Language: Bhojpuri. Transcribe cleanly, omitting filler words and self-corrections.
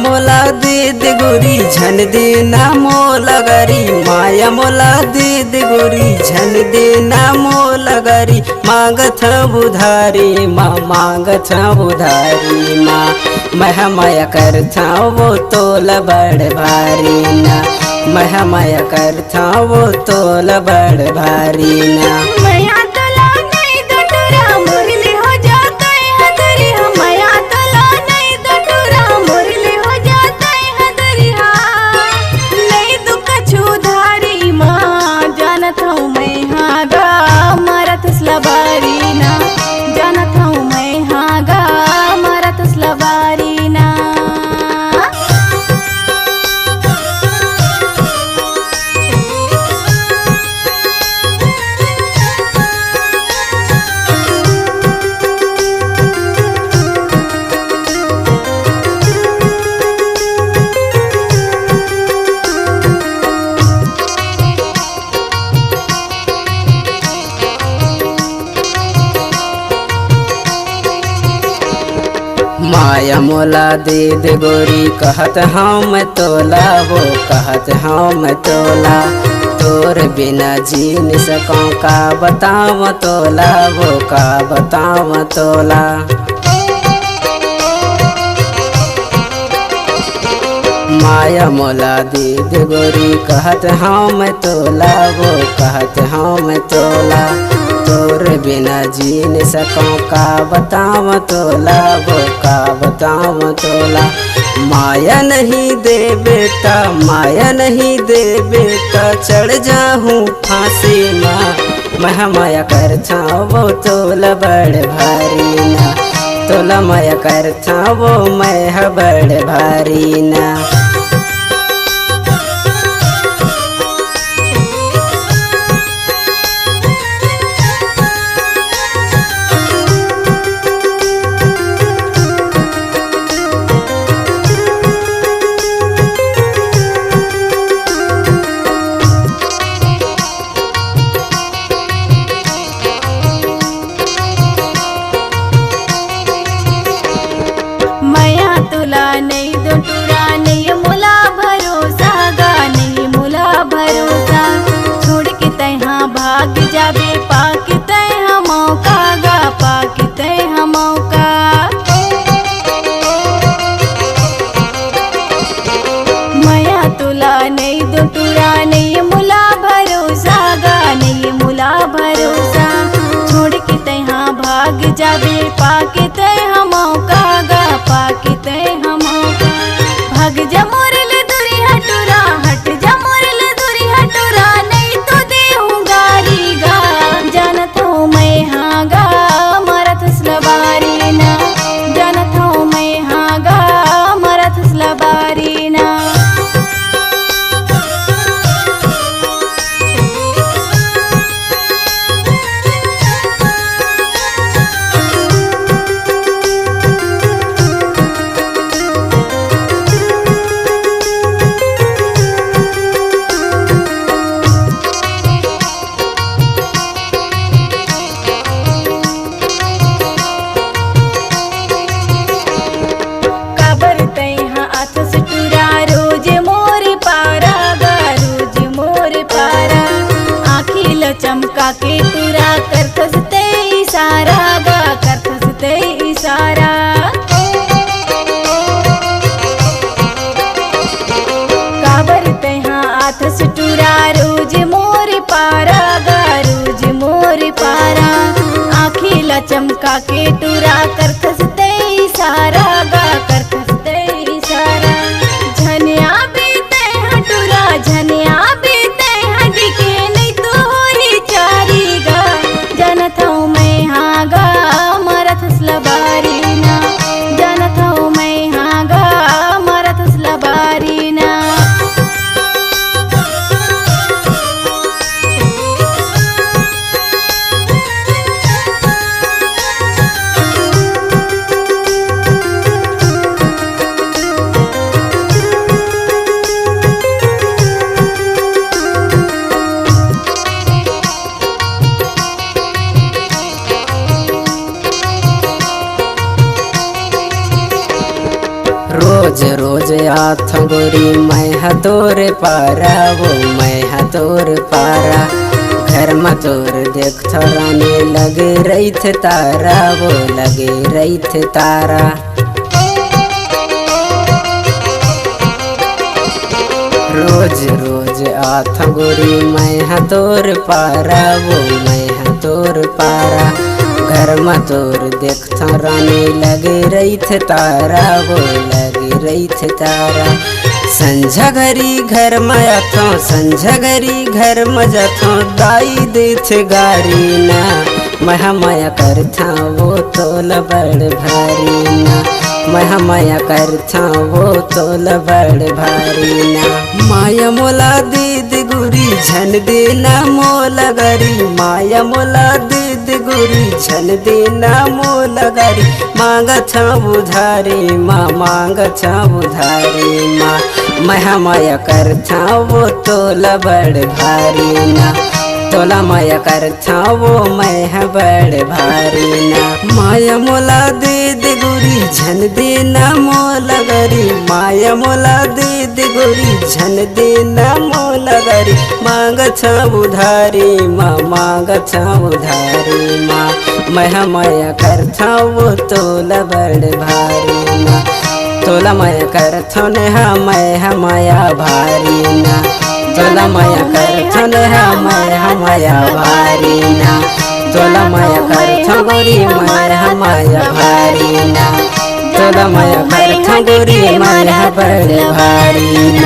मोला दीद गोरी झन देना मोला गरी, माया मोला दीद गोरी झन देना मोला गरी। मांगथ बुधारी माँ मांगथ बुधारी माँ, मह माया करथा वो तोल बड़ भारी ना, मह माया करथा वो तोल बड़ भारी ना। माया मोला दीद गोरी कहत हम तोला वो कहत हम तोला, तोर बिना जी न सकूं का बताव तोला वो का बताव तोला। माया मोला दीद गोरी कहत हम तोला वो कहत हम तोला, तोर बिना जी न सकूं का बताव तोला वो का बताव तोला। माया नहीं दे बेटा माया नहीं दे बेटा, चढ़ जाऊँ फांसी माँ, मह माया करथा वो तोला बड़ भारी ना, तोला माया करथा वो मैं बड़ भारी ना। भाग जाबे पाकिते हम मौका गा पाकिते हम मौका। माया तुला नहीं दो टूरा नहीं मुला भरोसा गा नहीं मुला भरोसा, छोड़ के तहाँ भाग जाबे पाकिते हम मौका गा पाकिते हम मौका। भाग जा मोरल दूरी हटूरा हट जा मोरल दूरी हटूरा, नहीं तो देहूँ गारी गा जानत हूँ मैं हाँ गा मरत सवारी ना, जानत हूँ मैं हाँ गा मरत सवारी ना। चमका के तुरा करथस ते इशारा गा करथस ते इशारा। काबर तहाँ आथस टूरा रोज मोर पारा गा रोज मोर पारा, आखिला चमका के टूरा करथस ते इशारा गा करथस ते इशारा। झनिया बीते हटूरा झनिया बीते हटिके नहीं तो चारी गा जानत हूँ मैं हाँ गा मरत सवारी ना, जानत हूँ मैं हाँ गा मरत सवारी ना। रोज आथ गोरी मैं हतोर पारा वो मैं हतोर पारा घर में तोर देख रानी लगे रही थे तारा वो लगे रही थे तारा। रोज रोज आथ गोरी मैं हतोर पारा वो मैं हतोर पारा घर में तोर देख रानी लगे रही थे तारा वो लगे रही थे तारा। संझा घरी घर में आथो संझा घरी घर में जाथो दाई देथ गारी ना महा माया करथा वो तोल बड़ भारी ना महा माया करथा वो तोल बड़ भारी ना। माया मोला दीद गुरी झन देना मोला गरी माया मोला दीद गुरी झन देना मोला गरी मांग छ उधारी माँ मांग छ उधारी माँ महा माया करथा वो तोला बड़ भारी ना तोला माया करथा वो मैं बड़ भारी ना। माया मोला दीद गुरी झन देना मोला गरी माया मोला दीद गुरी झन देना मोला गरी मांग छ उधारी माँ मांग छ उधारी माँ महा माया करथा वो तोला बड़ भारी ना तोला माया करथो नेहा मैं माया भारी ना तोला माया करथो नेहा मैं माया भारी ना तोला माया करथो गोरी मैं माया भारी ना तोला माया करथो गोरी मैं बड़ भारी ना।